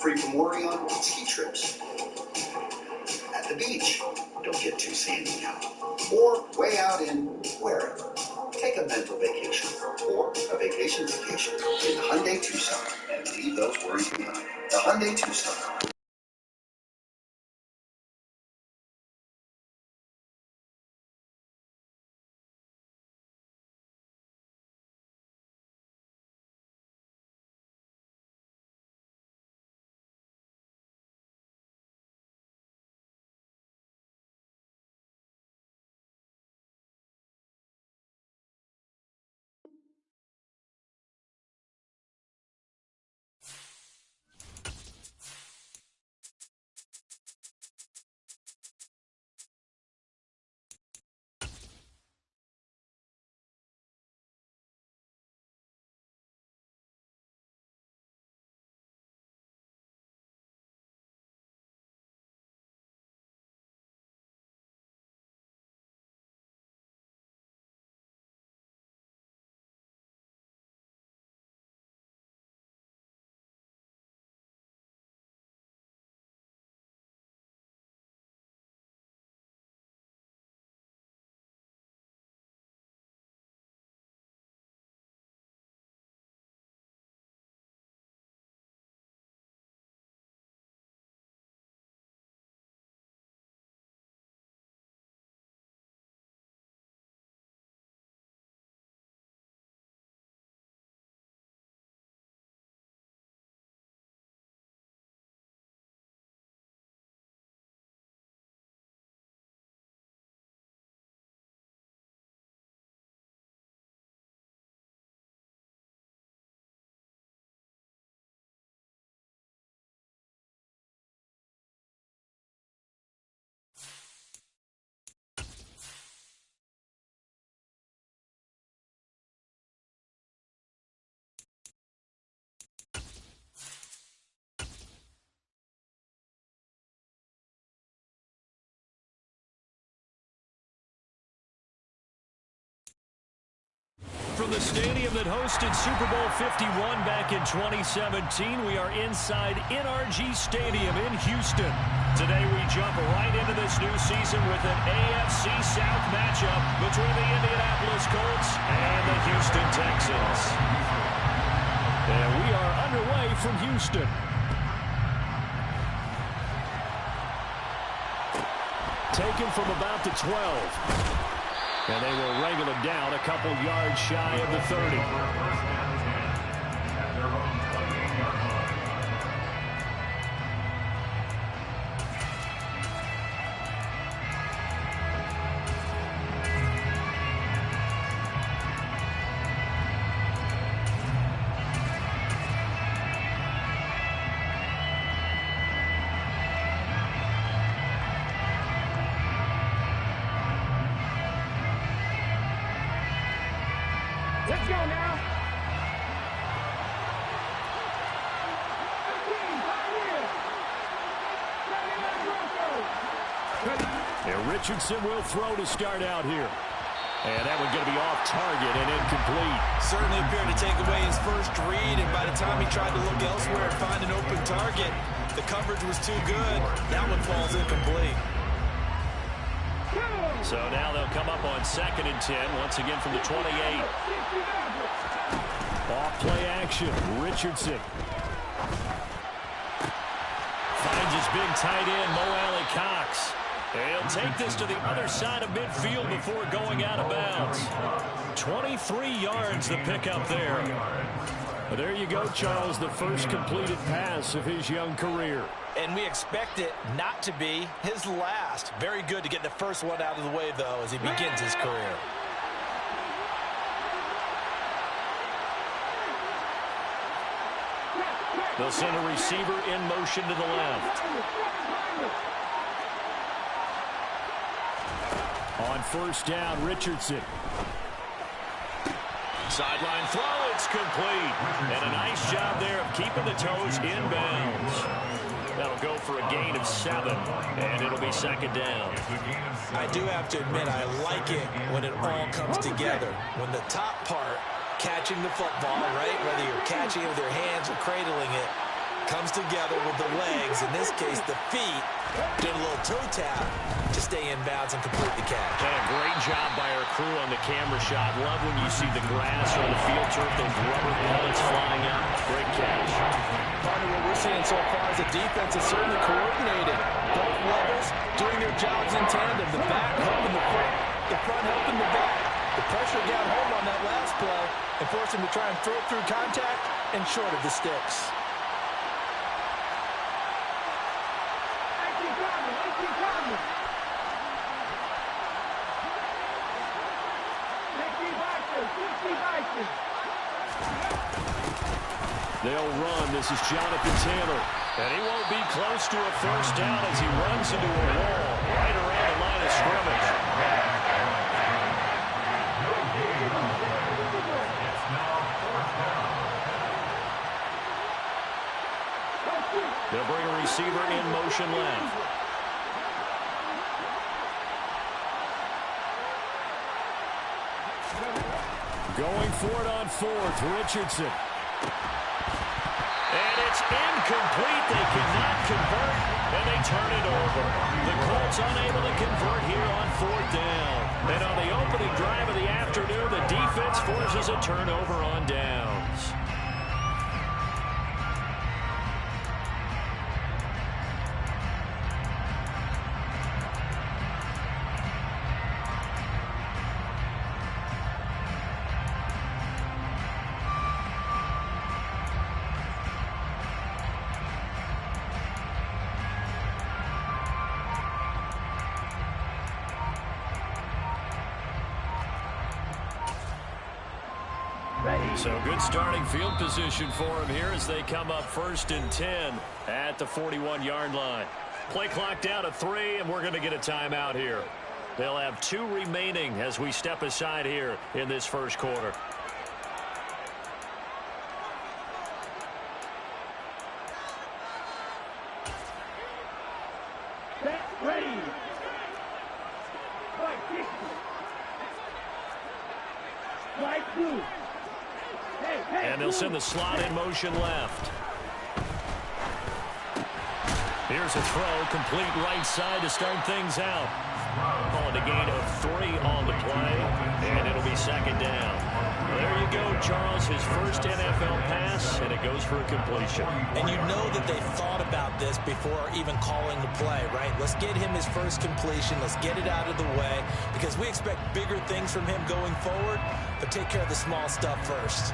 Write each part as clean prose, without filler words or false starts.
Free from worry on ski trips. At the beach, don't get too sandy now. Or way out in wherever. Take a mental vacation or a vacation in the Hyundai Tucson and leave those worries behind. The Hyundai Tucson. From the stadium that hosted Super Bowl 51 back in 2017, we are inside NRG Stadium in Houston. Today we jump right into this new season with an AFC South matchup between the Indianapolis Colts and the Houston Texans. And we are underway from Houston. Taken from about the 12. And they will wrangle him down a couple yards shy of the 30. Let's go now. And Richardson will throw to start out here. And that one's going to be off target and incomplete. Certainly appeared to take away his first read, and by the time he tried to look elsewhere and find an open target, the coverage was too good. That one falls incomplete. So now they'll come up on 2nd and 10, once again from the 28. Off play action, Richardson. Finds his big tight end, Mo Alley-Cox. He'll take this to the other side of midfield before going out of bounds. 23 yards the pickup there. Well, there you go, Charles, the first completed pass of his young career. And we expect it not to be his last. Very good to get the first one out of the way, though, as he begins his career. They'll send a receiver in motion to the left. On first down, Richardson. Sideline throw, it's complete. And a nice job there of keeping the toes in bounds. That'll go for a gain of 7, and it'll be 2nd down. I do have to admit, I like it when it all comes together. When the top part, catching the football, right, whether you're catching it with your hands or cradling it, Comes together with the legs, in this case the feet, doing a little toe tap to stay in bounds and complete the catch. And a great job by our crew on the camera shot. Love when you see the grass or the field turf, those rubber pellets flying out. Great catch. Partner, what we're seeing so far is the defense is certainly coordinated. Both levels doing their jobs in tandem. The back helping the front helping the back. The pressure got home on that last play and forced him to try and throw through contact and short of the sticks. They'll run. This is Jonathan Taylor. And he won't be close to a first down as he runs into a wall right around the line of scrimmage. They'll bring a receiver in motion left. Going for it on fourth, Richardson. And it's incomplete. They cannot convert, and they turn it over. The Colts unable to convert here on fourth down. And on the opening drive of the afternoon, the defense forces a turnover on downs. So good starting field position for him here as they come up 1st and 10 at the 41-yard line. Play clock down to 3, and we're going to get a timeout here. They'll have 2 remaining as we step aside here in this first quarter. Ready. Right, 2. And they'll send the slot in motion left. Here's a throw, complete right side to start things out. Calling a gain of 3 on the play, and it'll be 2nd down. There you go, Charles, his first NFL pass, and it goes for a completion. And you know that they thought about this before even calling the play, right? Let's get him his first completion. Let's get it out of the way because we expect bigger things from him going forward, but take care of the small stuff first.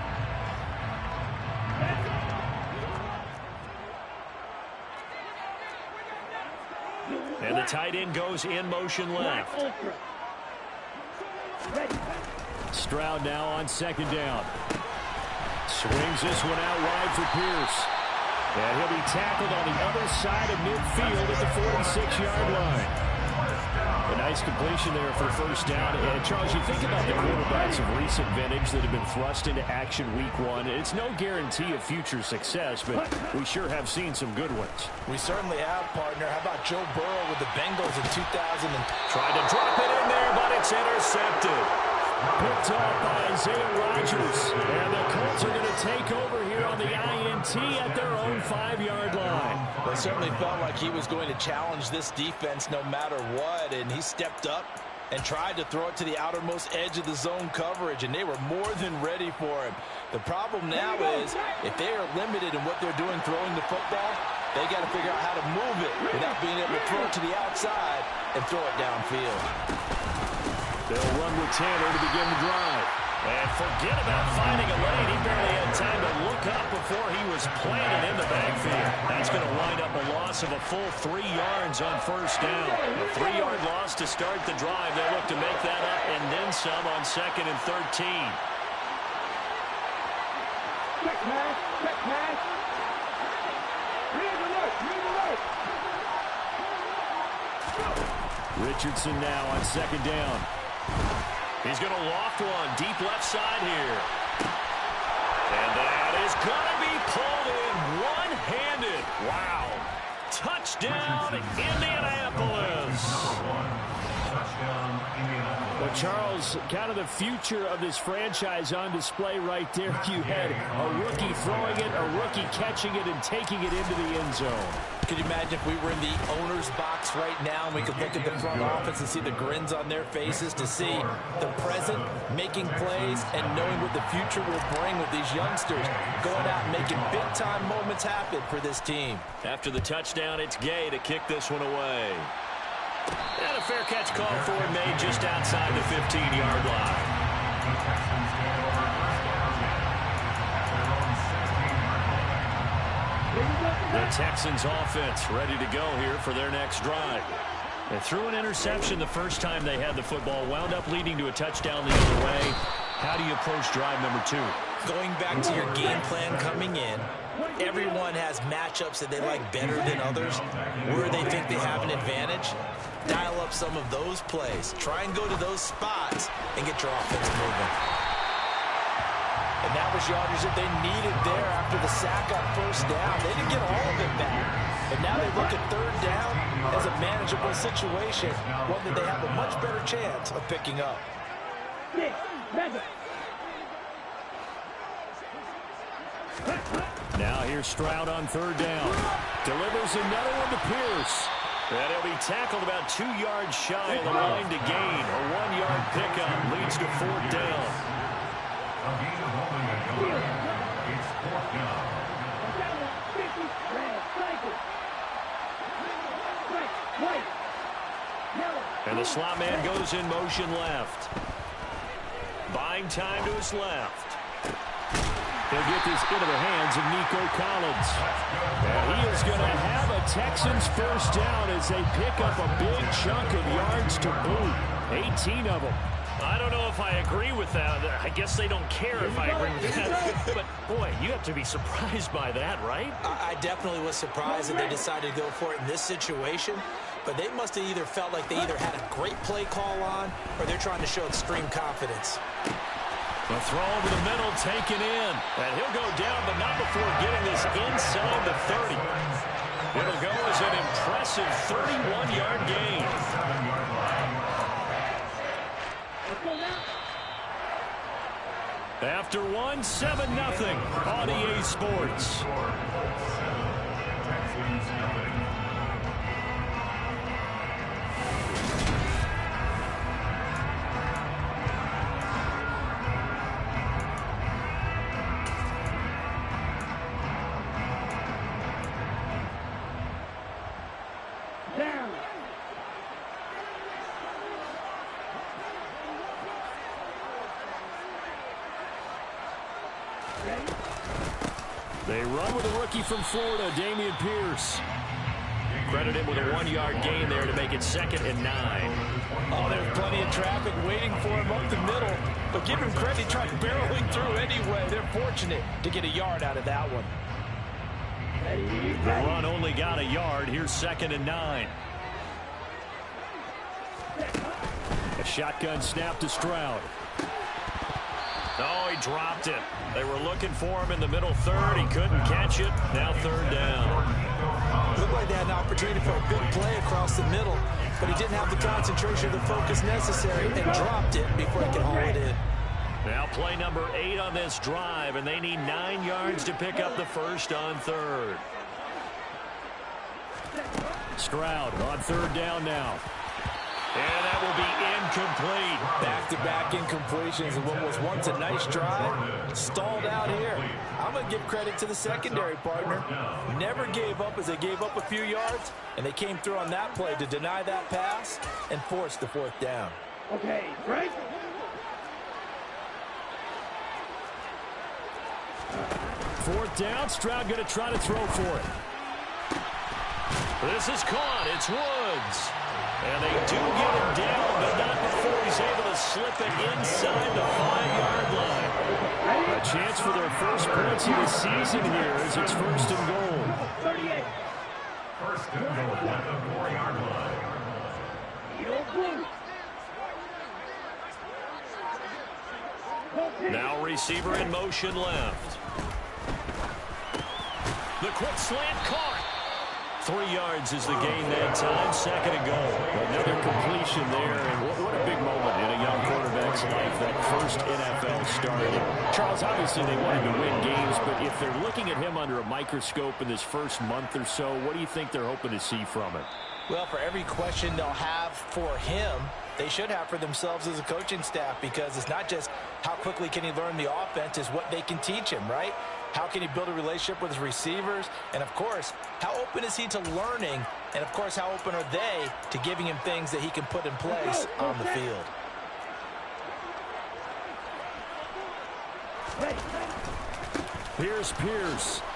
And the tight end goes in motion left. Stroud now on 2nd down. Swings this one out wide for Pierce. And he'll be tackled on the other side of midfield at the 46-yard line. A nice completion there for 1st down. And Charles, you think about the quarterbacks of recent vintage that have been thrust into action week 1. It's no guarantee of future success, but we sure have seen some good ones. We certainly have, partner. How about Joe Burrow with the Bengals in 2000? Tried to drop it in there, but it's intercepted. Picked up by Isaiah Rodgers. And the Colts are going to take over here on the INT at their own 5-yard line. Well, it certainly felt like he was going to challenge this defense no matter what, and he stepped up and tried to throw it to the outermost edge of the zone coverage, and they were more than ready for him. The problem now is if they are limited in what they're doing throwing the football, they got to figure out how to move it without being able to throw it to the outside and throw it downfield. They'll run with Tanner to begin the drive. And forget about finding a lane. He barely had time to look up before he was planted in the backfield. That's going to wind up a loss of a full 3 yards on 1st down. A 3-yard loss to start the drive. They'll look to make that up and then some on 2nd and 13. Quick pass. Read alert. Richardson now on 2nd down. He's going to loft one deep left side here. And that is going to be pulled in one-handed. Wow. Touchdown, Indianapolis. Well, Charles, kind of the future of this franchise on display right there. You had a rookie throwing it, a rookie catching it, and taking it into the end zone. Could you imagine if we were in the owner's box right now and we could look at the front office and see the grins on their faces, to see the present making plays and knowing what the future will bring with these youngsters going out and making big-time moments happen for this team. After the touchdown, it's Gay to kick this one away. And a fair catch called for and made just outside the 15-yard line. The Texans offense ready to go here for their next drive. They threw an interception the first time they had the football, wound up leading to a touchdown the other way. How do you approach drive number 2? Going back to your game plan coming in, everyone has matchups that they like better than others, where they think they have an advantage. Dial up some of those plays. Try and go to those spots and get your offense moving. And that was yardage that they needed there after the sack on first down. They didn't get all of it back. But now they look at third down as a manageable situation, one that they have a much better chance of picking up. Now here's Stroud on third down. Delivers another one to Pierce. And he'll be tackled about 2 yards shy of the line to gain. A 1-yard pickup leads to fourth down. And the slot man goes in motion left. Buying time to his left. He'll get this into the hands of Nico Collins. And he is going to have a Texans first down as they pick up a big chunk of yards to boot. 18 of them. I don't know if I agree with that. I guess they don't care if I agree with that. But, boy, you have to be surprised by that, right? I definitely was surprised that they decided to go for it in this situation. But they must have either felt like they either had a great play call on or they're trying to show extreme confidence. The throw over the middle taken in. And he'll go down, but not before getting this inside the 30. It'll go as an impressive 31-yard gain. After one, 7-0 on EA Sports. They run with a rookie from Florida, Dameon Pierce. Credit him with a 1-yard gain there to make it 2nd and 9. Oh, there's plenty of traffic waiting for him up the middle. But give him credit, he tried barreling through anyway. They're fortunate to get a yard out of that one. The run only got a yard. Here's 2nd and 9. A shotgun snap to Stroud. Oh, he dropped it. They were looking for him in the middle third. He couldn't catch it. Now third down. Looked like they had an opportunity for a big play across the middle, but he didn't have the concentration or the focus necessary and dropped it before he could haul it in. Now play number 8 on this drive, and they need 9 yards to pick up the first on third. Stroud on third down now. And that will be incomplete. Back-to-back incompletions and what was once a nice drive stalled out here. I'm going to give credit to the secondary partner. Never gave up as they gave up a few yards, and they came through on that play to deny that pass and force the fourth down. Okay, break. Fourth down, Stroud going to try to throw for it. This is caught. It's Woods. And they do get him down, but not before he's able to slip it inside the 5-yard line. A chance for their first points of the season here as it's 1st and goal. 38. First and goal at the 4-yard line. Now receiver in motion left. The quick slant caught. 3 yards is the gain that time. Second and goal. Another completion there, and what a big moment in a young quarterback's life, that first NFL start. And Charles, obviously they wanted to win games, but if they're looking at him under a microscope in this first month or so, what do you think they're hoping to see from it? Well, for every question they'll have for him, they should have for themselves as a coaching staff, because it's not just how quickly can he learn the offense, it's what they can teach him, right? How can he build a relationship with his receivers? And, of course, how open is he to learning? And, of course, how open are they to giving him things that he can put in place on the field? Pierce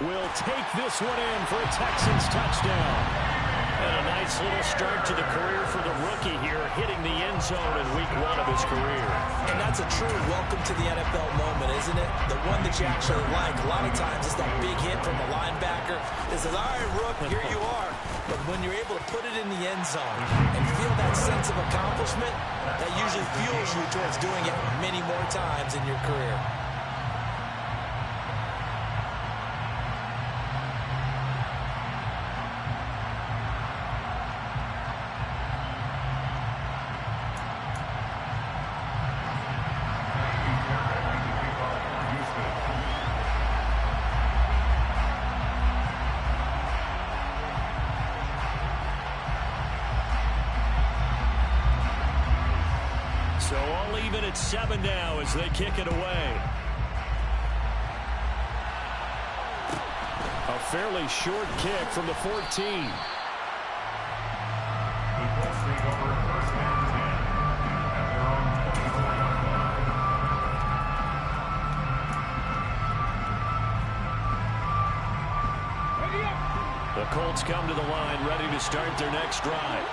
will take this one in for a Texans touchdown. And a nice little start to the career for the rookie here, hitting the end zone in week 1 of his career. And that's a true welcome to the NFL moment, isn't it? The one that you actually like. A lot of times it's that big hit from a linebacker that says, all right, Rook, here you are. But when you're able to put it in the end zone and feel that sense of accomplishment, that usually fuels you towards doing it many more times in your career. So all even at 7 now as they kick it away. A fairly short kick from the 14. Eagles take over first and 10 at their own 24-yard line. The Colts come to the line, ready to start their next drive.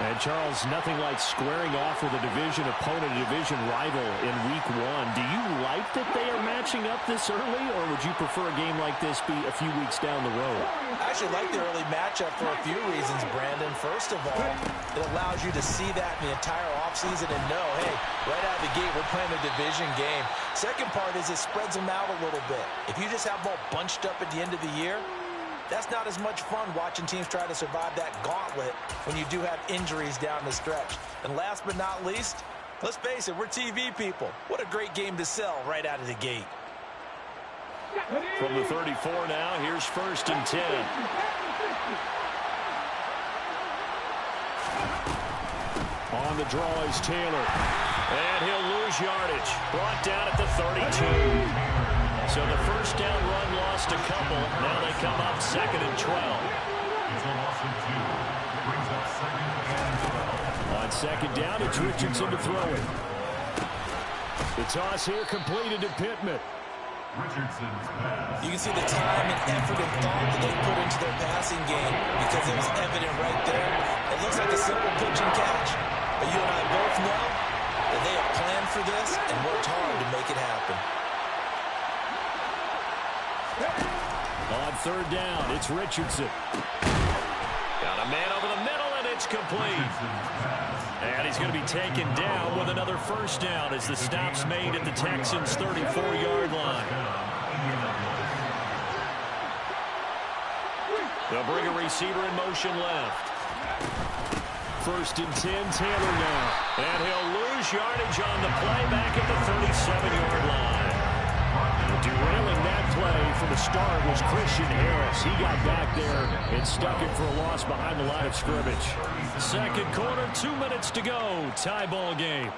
And, Charles, nothing like squaring off with a division opponent, a division rival in week 1. Do you like that they are matching up this early, or would you prefer a game like this be a few weeks down the road? I actually like the early matchup for a few reasons, Brandon. First of all, it allows you to see that in the entire offseason and know, hey, right out of the gate, we're playing a division game. Second part is it spreads them out a little bit. If you just have them all bunched up at the end of the year, that's not as much fun watching teams try to survive that gauntlet when you do have injuries down the stretch. And last but not least, let's face it, we're TV people. What a great game to sell right out of the gate. From the 34 now, here's first and 10. On the draw is Taylor. And he'll lose yardage. Brought down at the 32. So the first down run lost a couple. Now they come up 2nd and 12. It's a loss of 2. Brings up 2nd and 12. On 2nd down, it's Richardson to throw it. The toss here completed to Pittman. Richardson's pass. You can see the time and effort and thought that they put into their passing game because it was evident right there. It looks like a simple pitch and catch. But you and I both know that they have planned for this and worked hard to make it happen. On 3rd down, it's Richardson. Got a man over the middle, and it's complete. And he's going to be taken down with another first down as the stop's made at the Texans' 34-yard line. They'll bring a receiver in motion left. 1st and 10, Taylor now. And he'll lose yardage on the play back at the 37-yard line. Derailing that play from the start was Christian Harris. He got back there and stuck it for a loss behind the line of scrimmage. 2nd quarter, 2 minutes to go. Tie ball game.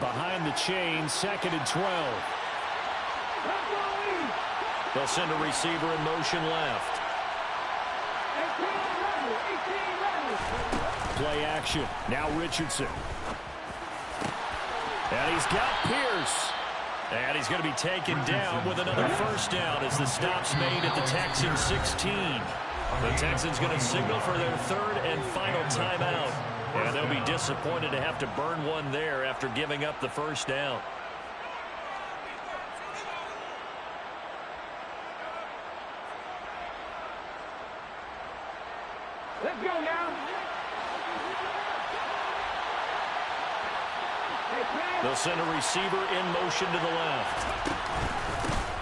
Behind the chain, 2nd and 12. They'll send a receiver in motion left. Play action. Now Richardson. And he's got Pierce. And he's going to be taken down with another first down as the stop's made at the Texans' 16. The Texans going to signal for their 3rd and final timeout. And they'll be disappointed to have to burn one there after giving up the first down. Let's go now. They'll send a receiver in motion to the left.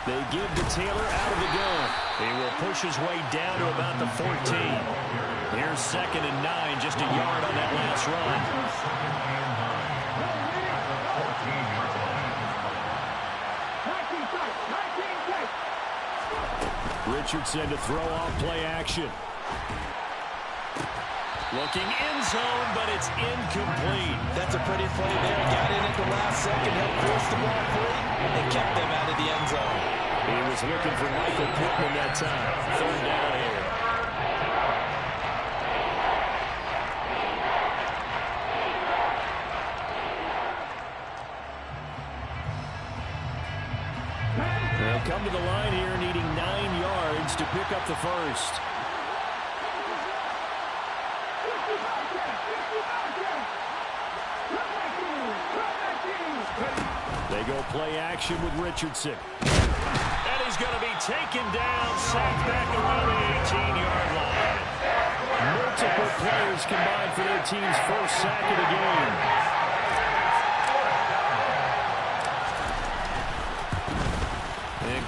They give to Taylor out of the gun. He will push his way down to about the 14. Here's 2nd and 9, just a yard on that last run. Richardson to throw off play action. Looking end zone, but it's incomplete. That's a pretty play there. Got in at the last second, helped force the ball free, and kept them out of the end zone. He was looking for Michael Pittman that time. 3rd down here. They'll come to the line here needing 9 yards to pick up the first. They go play action with Richardson. And he's going to be taken down, sacked back around the 18-yard line. Multiple players combined for their team's first sack of the game.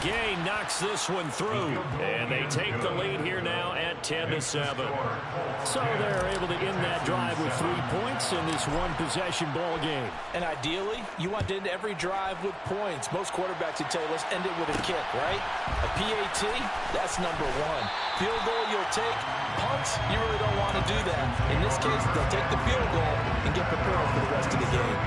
Gay knocks this one through, and they take the lead here now at 10-7. So they're able to end that drive with 3 points in this one-possession ball game. And ideally, you want to end every drive with points. Most quarterbacks would tell you, let's end it with a kick, right? A PAT, that's number 1. Field goal you'll take. Punts, you really don't want to do that. In this case, they'll take the field goal and get prepared for the rest of the game.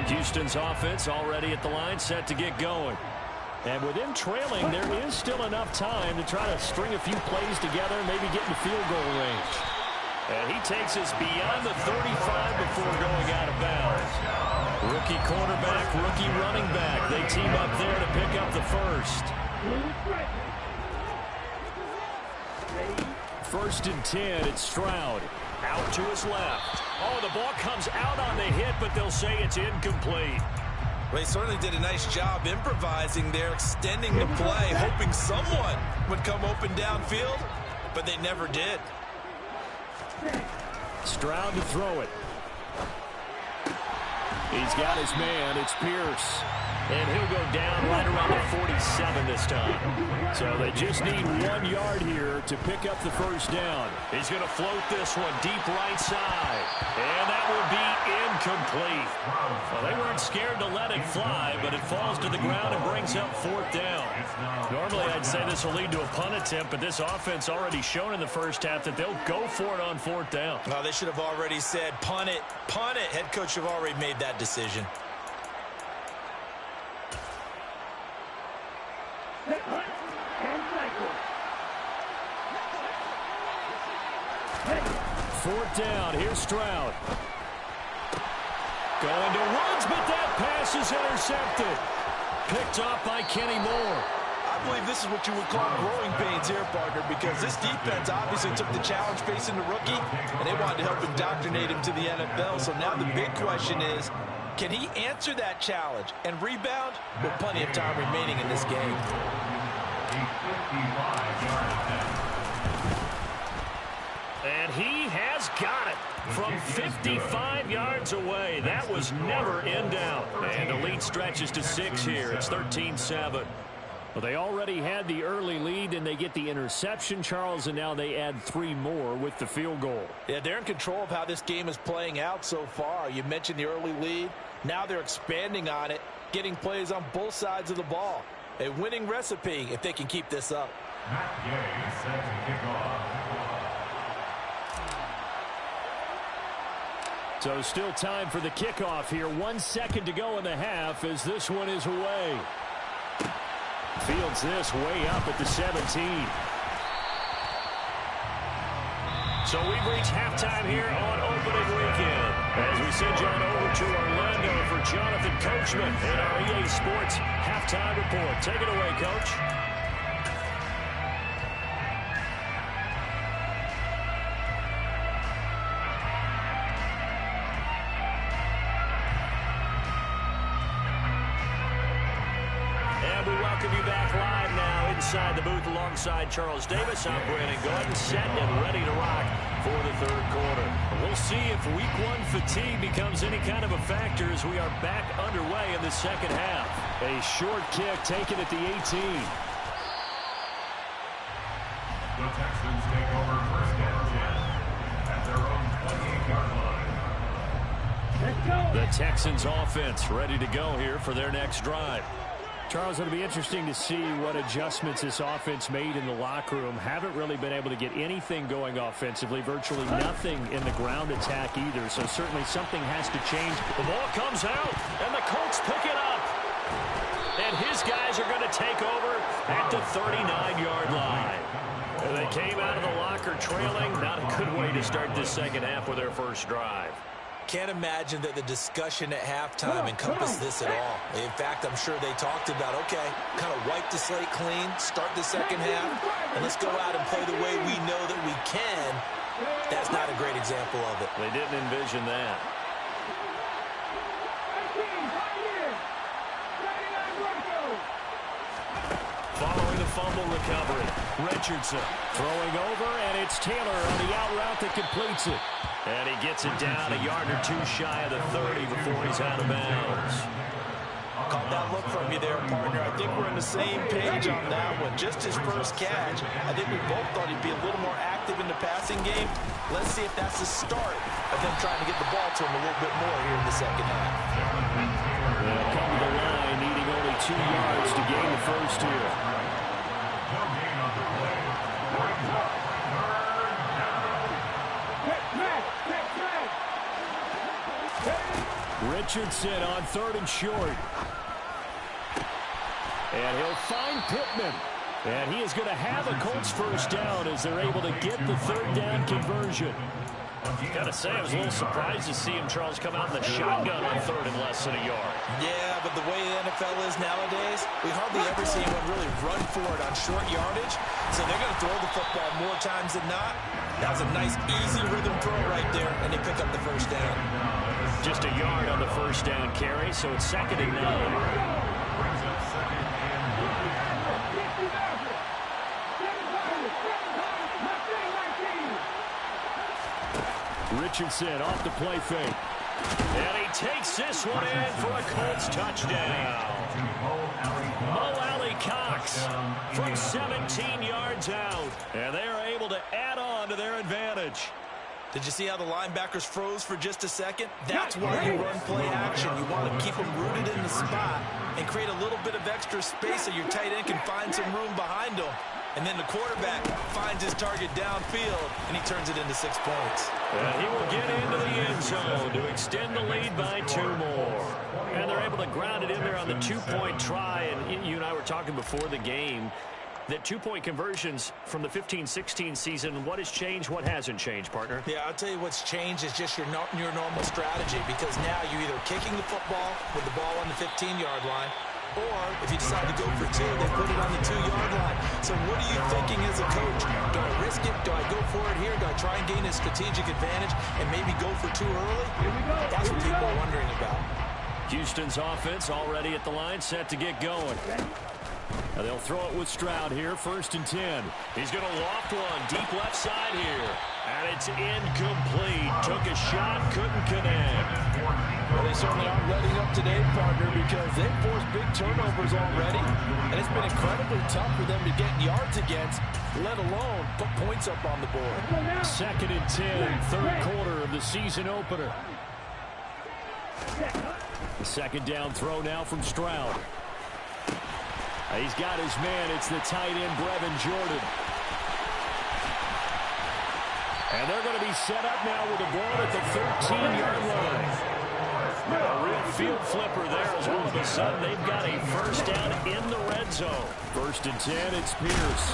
Houston's offense already at the line, set to get going. And with him trailing, there is still enough time to try to string a few plays together and maybe get in the field goal range. And he takes us beyond the 35 before going out of bounds. Rookie quarterback, rookie running back. They team up there to pick up the first. 1st and 10, it's Stroud. Out to his left. Oh, the ball comes out on the hit, but they'll say it's incomplete. Well, he certainly did a nice job improvising there, extending the play, hoping someone would come open downfield, but they never did. Stroud to throw it. He's got his man. It's Pierce. And he'll go down right around the 47 this time. So they just need 1 yard here to pick up the first down. He's going to float this one deep right side. And that will be incomplete. Well, they weren't scared to let it fly, but it falls to the ground and brings up 4th down. Normally, I'd say this will lead to a punt attempt, but this offense already shown in the first half that they'll go for it on 4th down. Well, they should have already said, punt it, punt it. Head coach have already made that decision. Fourth down. Here's Stroud. Going to Woods, but that pass is intercepted. Picked off by Kenny Moore. I believe this is what you would call growing pains here, partner, because this defense obviously took the challenge facing the rookie, and they wanted to help indoctrinate him to the NFL. So now the big question is, can he answer that challenge and rebound with plenty of time remaining in this game? And he has got it from 55 yards away. That was never in doubt. And the lead stretches to 6 here. It's 13-7. Well, they already had the early lead, and they get the interception, Charles, and now they add 3 more with the field goal. Yeah, they're in control of how this game is playing out so far. You mentioned the early lead. Now they're expanding on it, getting plays on both sides of the ball. A winning recipe if they can keep this up. Matt Gay is set to kick off. So still time for the kickoff here. 1 second to go in the half as this one is away. Fields this way up at the 17. So we've reached halftime here on opening weekend. As we send you on over to Orlando for Jonathan Coachman in our EA Sports Halftime Report. Take it away, Coach. And we welcome you back live now inside the booth alongside Charles Davis. I'm Brandon Gaudin, set and ready to rock for the third quarter. We'll see if week one fatigue becomes any kind of a factor as we are back underway in the second half. A short kick taken at the 18. The Texans take over first and 10 at their own 28-yard line. Let's go. The Texans offense ready to go here for their next drive. Charles, it'll be interesting to see what adjustments this offense made in the locker room. Haven't really been able to get anything going offensively, virtually nothing in the ground attack either. So certainly something has to change. The ball comes out, and the Colts pick it up. And his guys are going to take over at the 39-yard line. And they came out of the locker trailing. Not a good way to start this second half with their first drive. Can't imagine that the discussion at halftime encompassed this at all. In fact, I'm sure they talked about, okay, kind of wipe the slate clean, start the second half, and let's go out and play the way we know that we can. That's not a great example of it. They didn't envision that. Following the fumble recovery, Richardson Throwing over, and it's Taylor on the out route that completes it. and he gets it down a yard or two shy of the 30 before he's out of bounds. Caught that look from you there, partner. I think we're on the same page on that one. Just his first catch. I think we both thought he'd be a little more active in the passing game. Let's see if that's the start of them trying to get the ball to him a little bit more here in the second half. They'll come to the line, needing only 2 yards to gain the first here. No gain on the play. Brings up third down. Richardson on 3rd and short. And he'll find Pittman. And he is going to have a Colts first down as they're able to get the 3rd down conversion. Gotta say, I was a little surprised to see him, Charles, come out in the shotgun on 3rd and less than a yard. Yeah, but the way the NFL is nowadays, we hardly ever see anyone really run for it on short yardage. So they're going to throw the football more times than not. That was a nice, easy rhythm throw right there, and they pick up the first down. Just a yard on the first down carry, so it's 2nd and 9. Brings up second and goal. Richardson off the play fake. And he takes this one in for a Colts touchdown. Mo Alley Cox from 17 yards out. And they are able to add on to their advantage. Did you see how the linebackers froze for just a second? That's why you run play action. You want to keep them rooted in the spot and create a little bit of extra space so your tight end can find some room behind them. And then the quarterback finds his target downfield, and he turns it into 6 points. And he will get into the end zone to extend the lead by 2 more. And they're able to ground it in there on the 2-point try. And you and I were talking before the game that 2-point conversions from the 15-16 season, what has changed, what hasn't changed, partner? Yeah, I'll tell you what's changed is just your normal strategy, because now you're either kicking the football with the ball on the 15-yard line, or if you decide to go for 2, they put it on the 2-yard line. So what are you thinking as a coach? Do I risk it? Do I go for it here? Do I try and gain a strategic advantage and maybe go for 2 early? That's what people are wondering about. Houston's offense already at the line, set to get going. Now they'll throw it with Stroud here, 1st and 10. He's going to loft one deep left side here. And it's incomplete. Took a shot, couldn't connect. Well, they certainly aren't letting up today, partner, because they've forced big turnovers already. And it's been incredibly tough for them to get yards against, let alone put points up on the board. 2nd and 10, 3rd quarter of the season opener. The 2nd down throw now from Stroud. He's got his man. It's the tight end, Brevin Jordan. And they're going to be set up now with the ball at the 13-yard line. A real field flipper there as all of a sudden they've got a first down in the red zone. 1st and 10, it's Pierce.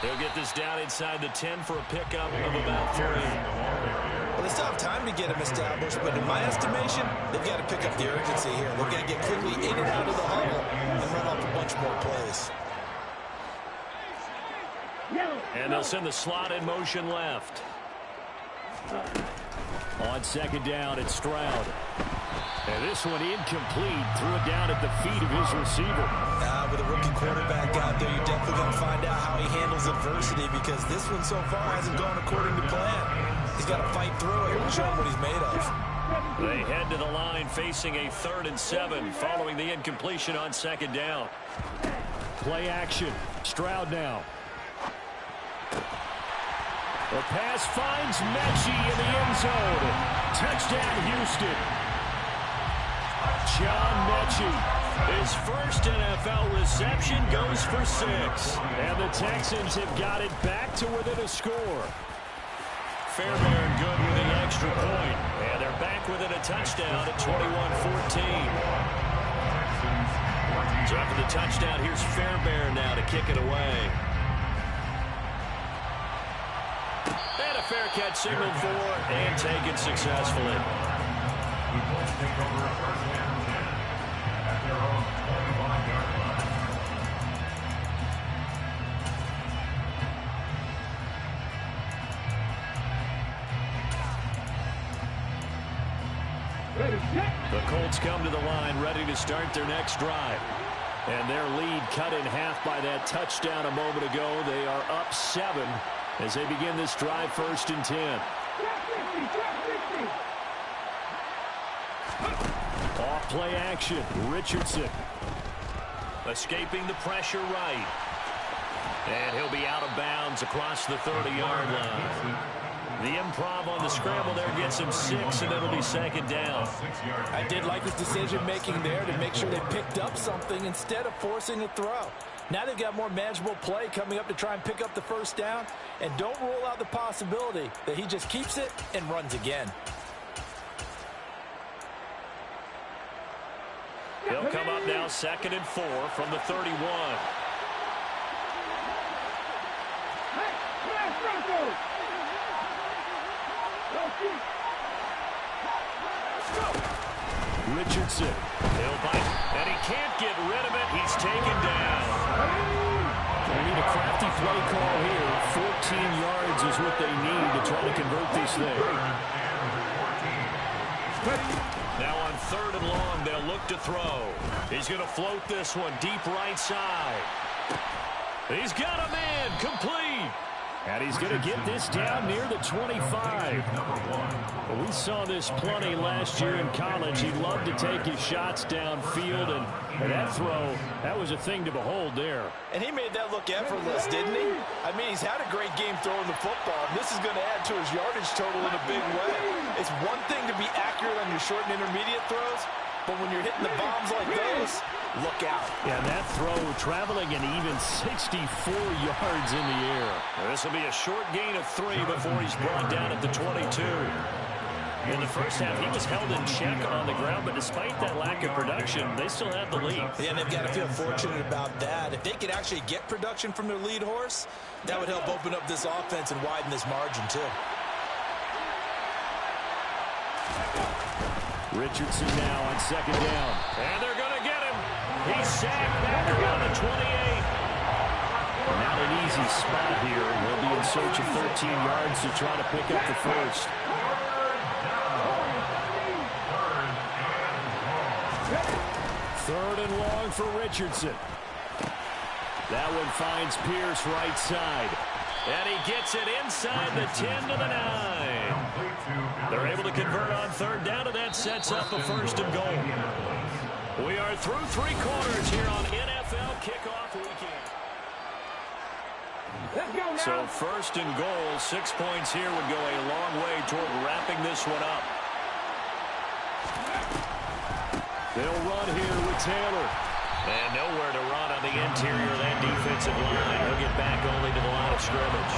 They'll get this down inside the 10 for a pickup of about 3. Well, they still have time to get him established, but in my estimation, they've got to pick up the urgency here. They've got to get quickly in and out of the huddle and run off a bunch more plays. And they'll send the slot in motion left. On second down, it's Stroud. And this one incomplete. Threw it down at the feet of his receiver. With a rookie quarterback out there, you're definitely going to find out how he handles adversity, because this one so far hasn't gone according to plan. He's got to fight through it and show him what he's made of. They head to the line facing a 3rd and 7 following the incompletion on second down. Play action. Stroud now. The pass finds Mechie in the end zone. Touchdown, Houston. John Mechie. His first NFL reception goes for 6. And the Texans have got it back to within a score. Fairbairn good with the extra point. And they're back within a touchdown at 21-14. So after the touchdown, here's Fairbairn now to kick it away. And a fair catch signaled for and taken successfully. The Colts take over a 1st and 10 at their own 25-yard line. The Colts come to the line ready to start their next drive. And their lead cut in half by that touchdown a moment ago. They are up 7 as they begin this drive, 1st and 10. Off play action. Richardson. Escaping the pressure right. And he'll be out of bounds across the 30-yard line. The improv on the scramble there gets him 6, and it'll be 2nd down. I did like his decision-making there to make sure they picked up something instead of forcing a throw. Now they've got more manageable play coming up to try and pick up the 1st down, and don't rule out the possibility that he just keeps it and runs again. They'll come up now 2nd and 4 from the 31. Richardson. He'll bite, and he can't get rid of it. He's taken down. They need a crafty play call here. 14 yards is what they need to try to convert this thing. Now on 3rd and long, they'll look to throw. He's going to float this one deep right side. He's got a man complete. And he's going to get this down near the 25. Well, we saw this plenty last year in college. He loved to take his shots downfield, and that throw, that was a thing to behold there. And he made that look effortless, didn't he? I mean, he's had a great game throwing the football, and this is going to add to his yardage total in a big way. It's one thing to be accurate on your short and intermediate throws, but when you're hitting the bombs like those, look out. Yeah, that throw traveling an even 64 yards in the air. This will be a short gain of 3 before he's brought down at the 22. In the first half, he was held in check on the ground, but despite that lack of production, they still have the lead. Yeah, and they've got to feel fortunate about that. If they could actually get production from their lead horse, that would help open up this offense and widen this margin, too. Richardson now on 2nd down. And they're going to get him. He's sacked back around the 28. Not an easy spot here. They'll be in search of 13 yards to try to pick up the 1st. 3rd and long for Richardson. That one finds Pierce right side. And he gets it inside the 10 to the 9. They're able to convert on 3rd down, and that sets up a 1st and goal. We are through 3 quarters here on NFL Kickoff Weekend. So 1st and goal, 6 points here would go a long way toward wrapping this one up. They'll run here with Taylor. And nowhere to run on the interior of that defensive line. He'll get back only to the line of scrimmage.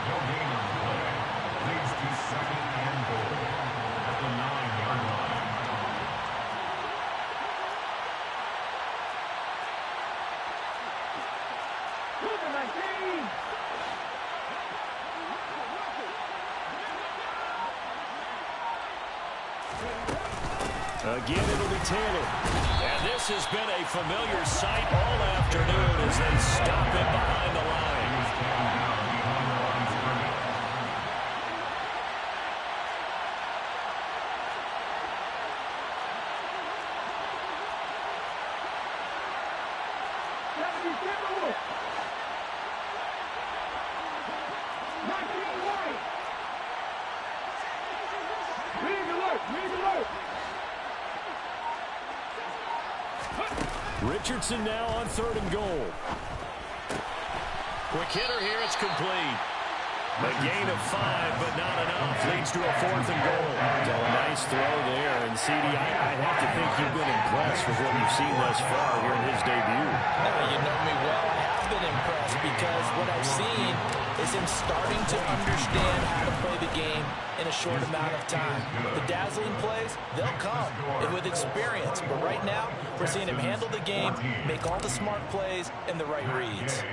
No gain on the play. Leads to 2nd and goal at the 9-yard line. Again, it'll be Taylor. And this has been a familiar sight all afternoon as they stop him behind the line. Richardson now on 3rd and goal. Quick hitter here. It's complete. A gain of 5, but not enough. Leads to a 4th and goal. So a nice throw there. And, CD, I have to think you've been impressed with what you've seen thus far here in his debut. You know me well. I have been impressed because what I've seen is him starting to understand how to play the game in a short amount of time. The dazzling plays, they'll come and with experience. But right now, we're seeing him handle the game, make all the smart plays, and the right reads.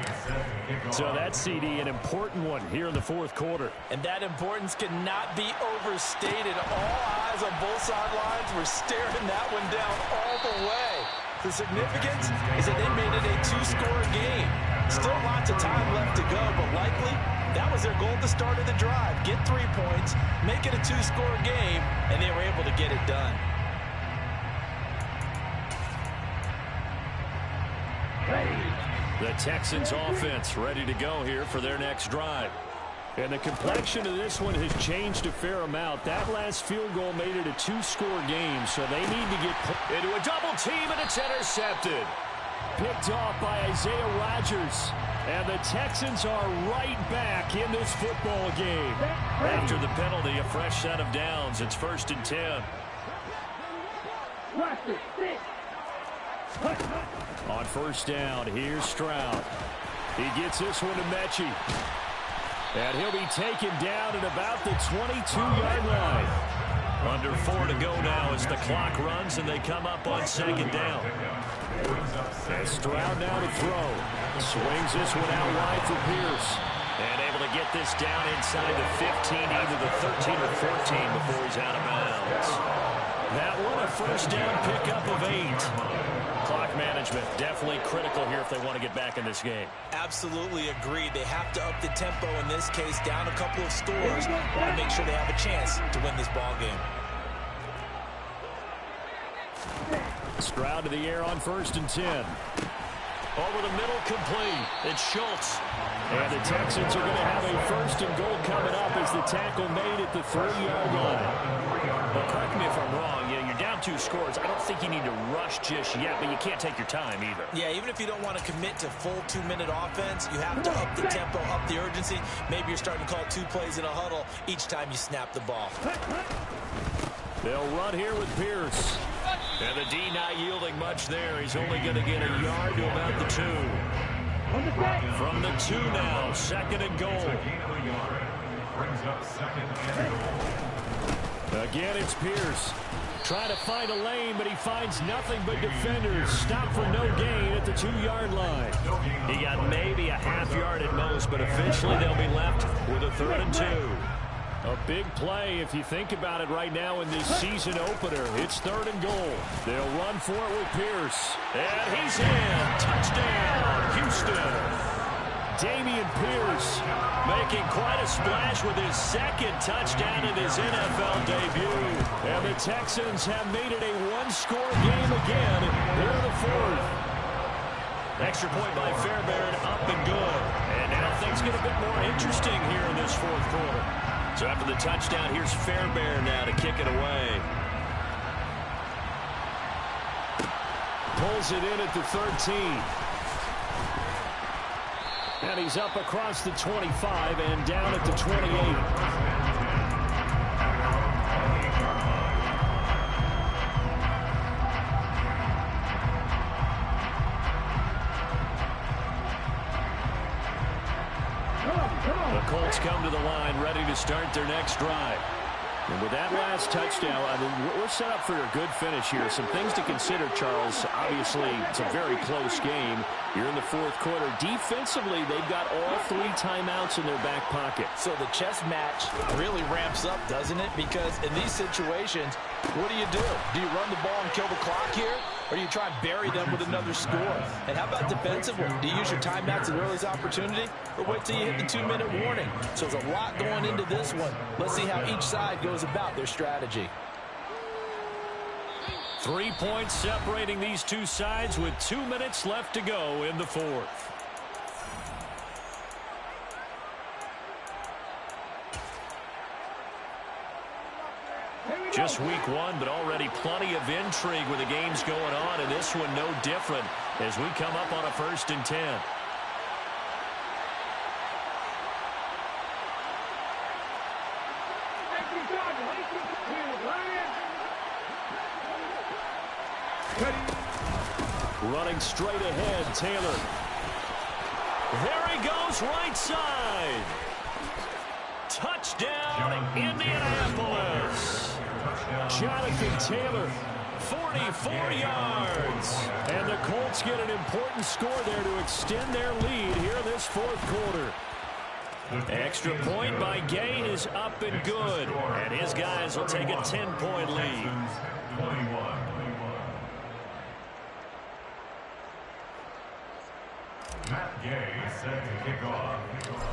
So that's, CD, an important one here in the 4th quarter. And that importance cannot be overstated. All eyes on both sidelines were staring that one down all the way. The significance is that they made it a 2-score game. Still lots of time left to go, but likely that was their goal at the start of the drive. Get 3 points, make it a 2-score game, and they were able to get it done. The Texans offense ready to go here for their next drive. And the complexion of this one has changed a fair amount. That last field goal made it a 2-score game, so they need to get into a double team, and it's intercepted. Picked off by Isaiah Rodgers. And the Texans are right back in this football game. After the penalty, a fresh set of downs. It's 1st and 10. On 1st down, here's Stroud. He gets this one to Mechie. And he'll be taken down at about the 22-yard line. Under 4 to go now as the clock runs and they come up on 2nd down. And Stroud now to throw. Swings this one out wide for Pierce. And able to get this down inside the 15, either the 13 or 14 before he's out of bounds. That one a 1st down pickup of 8. Clock management definitely critical here if they want to get back in this game. Absolutely agreed. They have to up the tempo in this case, down a couple of scores. Want to make sure they have a chance to win this ball game. Stroud to the air on 1st and 10. Over the middle, complete. It's Schultz. And the Texans are going to have a 1st and goal coming up as the tackle made at the 3-yard line. Well, correct me if I'm wrong. You're down 2 scores. I don't think you need to rush just yet, but you can't take your time either. Yeah, even if you don't want to commit to full 2-minute offense, you have to up the tempo, up the urgency. Maybe you're starting to call 2 plays in a huddle each time you snap the ball. They'll run here with Pierce. And the D not yielding much there. He's only going to get a yard to about the 2. From the 2 now, 2nd and goal. Again, it's Pierce. Trying to find a lane, but he finds nothing but defenders. Stop for no gain at the 2-yard line. He got maybe a half yard at most, but officially they'll be left with a 3rd and 2. A big play if you think about it right now in this season opener. It's 3rd and goal. They'll run for it with Pierce. And he's in. Touchdown, Houston. Damian Pierce making quite a splash with his 2nd touchdown in his NFL debut. And the Texans have made it a 1-score game again here in the 4th. Extra point by Fairbairn, up and good. And now things get a bit more interesting here in this 4th quarter. So after the touchdown, here's Fairbairn now to kick it away. Pulls it in at the 13. And he's up across the 25 and down at the 28. The Colts come to the line, ready to start their next drive. And with that last touchdown, I mean, we're set up for a good finish here. Some things to consider, Charles. Obviously, it's a very close game. You're in the 4th quarter. Defensively, they've got all 3 timeouts in their back pocket. So the chess match really ramps up, doesn't it? Because in these situations, what do? Do you run the ball and kill the clock here? Or do you try and bury them with another score? And how about defensively? Do you use your timeouts at earliest opportunity? Or wait till you hit the 2-minute warning? So there's a lot going into this one. Let's see how each side goes about their strategy. 3 points separating these two sides with 2 minutes left to go in the fourth. Just week one, but already plenty of intrigue with the games going on, and this one no different as we come up on a 1st and 10. Running straight ahead, Taylor. There he goes, right side. Touchdown, Indianapolis. Jonathan Taylor, 44 yards. And the Colts get an important score there to extend their lead here in this fourth quarter. Extra point by Gay is up and good. And his guys will take a 10-point lead. Matt Gay set to kick off.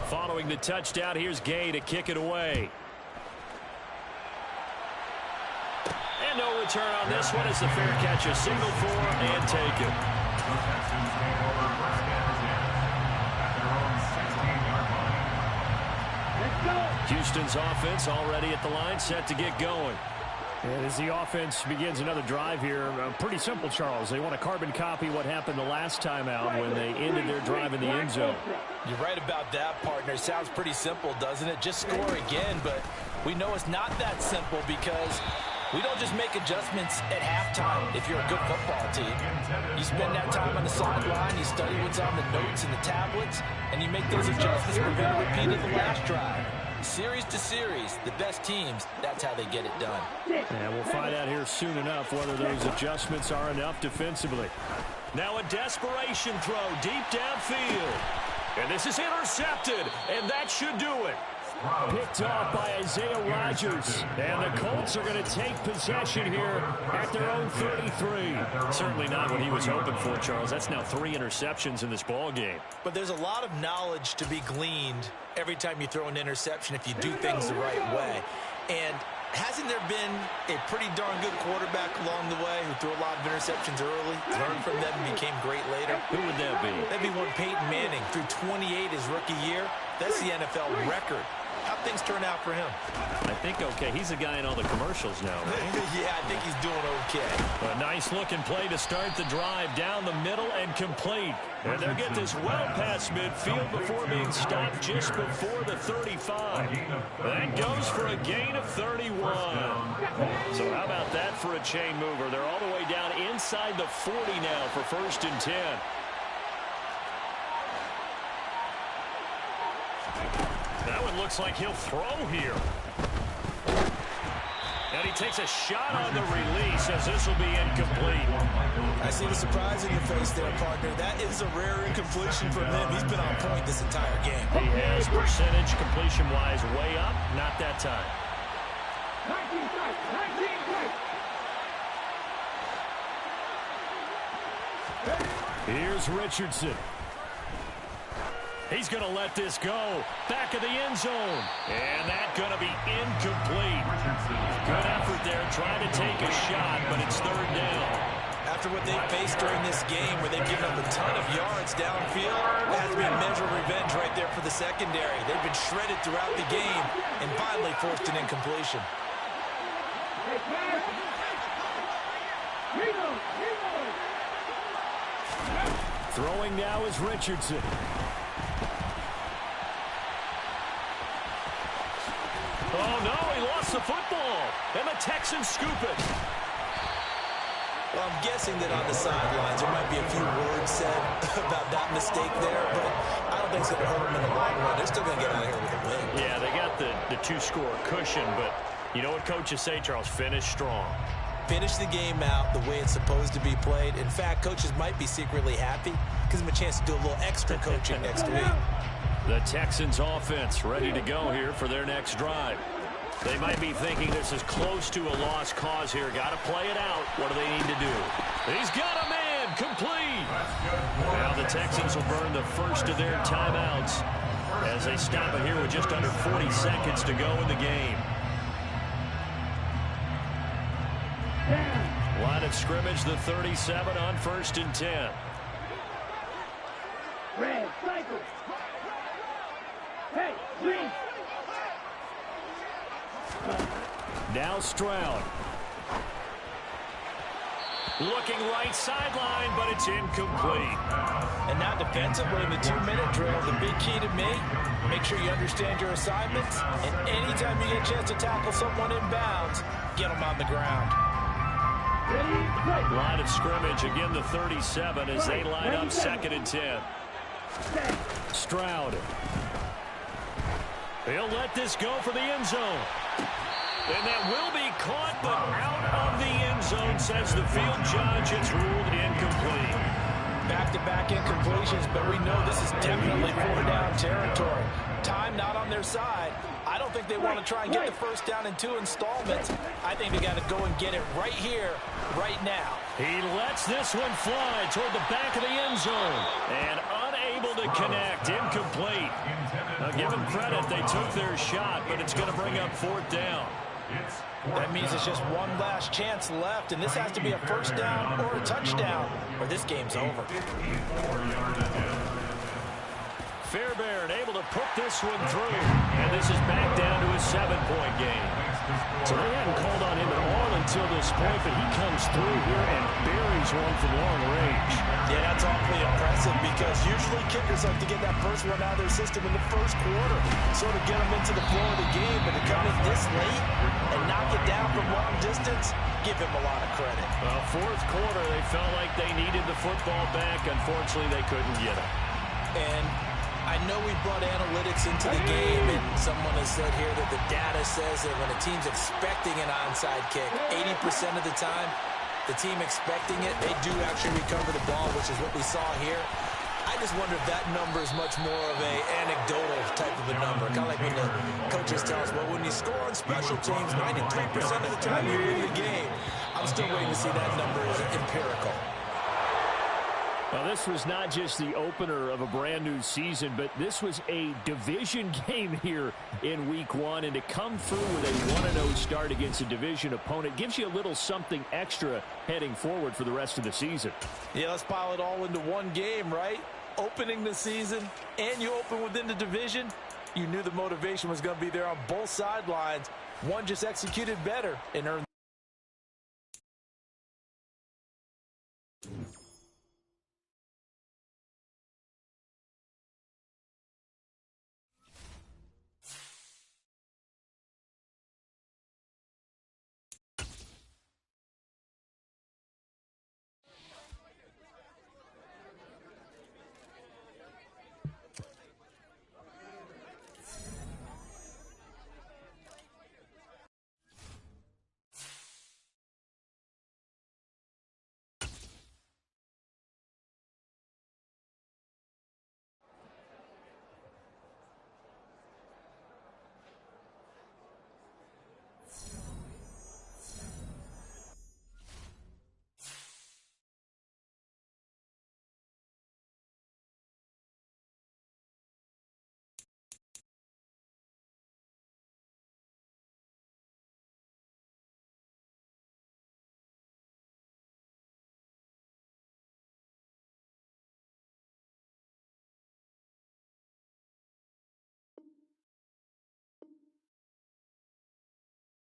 Following the touchdown, here's Gay to kick it away. And no return on this one as the fair catch, a signal for and taken. The Texans take over 1st and 10 at their own 16-yard line. Let's go. Houston's offense already at the line, set to get going. And as the offense begins another drive here, pretty simple, Charles. They want to carbon copy what happened the last time out when they ended their drive in the end zone. You're right about that, partner. Sounds pretty simple, doesn't it? Just score again, but we know it's not that simple because we don't just make adjustments at halftime if you're a good football team. You spend that time on the sideline, you study what's on the notes and the tablets, and you make those adjustments to prevent a repeat of the last drive. Series to series, the best teams, that's how they get it done. And we'll find out here soon enough whether those adjustments are enough defensively. Now a desperation throw deep downfield. And this is intercepted, and that should do it. Picked off by Isaiah Rodgers. And the Colts are going to take possession here at their own 33. Certainly not what he was hoping for, Charles. That's now 3 interceptions in this ball game. But there's a lot of knowledge to be gleaned every time you throw an interception if you do things the right way. And hasn't there been a pretty darn good quarterback along the way who threw a lot of interceptions early, learned from them, and became great later? Who would that be? That'd be one Peyton Manning. Threw 28 his rookie year. That's the NFL record. How'd things turn out for him? I think okay. He's the guy in all the commercials now, right? Yeah, I think he's doing okay. A nice looking play to start the drive down the middle and complete. And they'll get this well past midfield before being stopped just before the 35. That goes for a gain of 31. So how about that for a chain mover? They're all the way down inside the 40 now for 1st and 10. That one looks like he'll throw here. And he takes a shot on the release as this will be incomplete. I see the surprise in your face there, partner. That is a rare incompletion from him. He's been on point this entire game. He has percentage completion-wise way up. Not that time. 19 strikes. Here's Richardson. He's going to let this go. Back of the end zone. And that's going to be incomplete. Good effort there trying to take a shot, but it's 3rd down. After what they faced during this game where they've given up a ton of yards downfield, that has to be a measure of revenge right there for the secondary. They've been shredded throughout the game and finally forced an incompletion. Throwing now is Richardson. Oh, no, he lost the football. And the Texans scoop it. Well, I'm guessing that on the sidelines there might be a few words said about that mistake there, but I don't think it's going to hurt them in the long run. They're still going to get out of here with a win. Yeah, they got the 2-score cushion, but you know what coaches say, Charles? Finish strong. Finish the game out the way it's supposed to be played. In fact, coaches might be secretly happy because of a chance to do a little extra coaching next week. The Texans offense ready to go here for their next drive. They might be thinking this is close to a lost cause here. Got to play it out. What do they need to do? He's got a man. Complete. Now the Texans will burn the first of their timeouts as they stop it here with just under 40 seconds to go in the game. Line of scrimmage, the 37 on 1st and 10. Red, cycle. Hey, green. Now Stroud. Looking right sideline, but it's incomplete. And now defensively in the 2-minute drill, the big key to me, make sure you understand your assignments. And anytime you get a chance to tackle someone in bounds, get them on the ground. Line of scrimmage, again the 37 as they line up 2nd and 10. Stroud. He'll let this go for the end zone. And that will be caught, but out of the end zone, says the field judge. It's ruled incomplete. Back-to-back incompletions, but we know this is definitely 4-down territory. Time not on their side. I don't think they want to try and get the first down in 2 installments. I think they got to go and get it right here, right now. He lets this one fly toward the back of the end zone. And unable to connect. Incomplete. Now, give them credit. They took their shot, but it's going to bring up 4th down. That means it's just one last chance left, and this has to be a first down or a touchdown, or this game's over. Fairbairn able to put this one through, and this is back down to a 7-point game. So they hadn't called on him at all until this point, but he comes through here and buries one from long range. Yeah, that's awfully impressive because usually kickers like to get that first one out of their system in the first quarter, sort of get them into the flow of the game, but to come in this late and knock it down from long distance, give him a lot of credit. Well, 4th quarter, they felt like they needed the football back. Unfortunately, they couldn't get it. And I know we brought analytics into the game, and someone has said here that the data says that when a team's expecting an onside kick, 80% of the time, the team expecting it, they do actually recover the ball, which is what we saw here. I just wonder if that number is much more of a anecdotal type of a number. Kind of like when the coaches tell us, well, when you score on special teams, 93% of the time you win the game. I'm still waiting to see that number is empirical. Well, this was not just the opener of a brand new season, but this was a division game here in week 1. And to come through with a 1-0 start against a division opponent gives you a little something extra heading forward for the rest of the season. Yeah, let's pile it all into one game, right? Opening the season, and you open within the division. You knew the motivation was going to be there on both sidelines. One just executed better and earned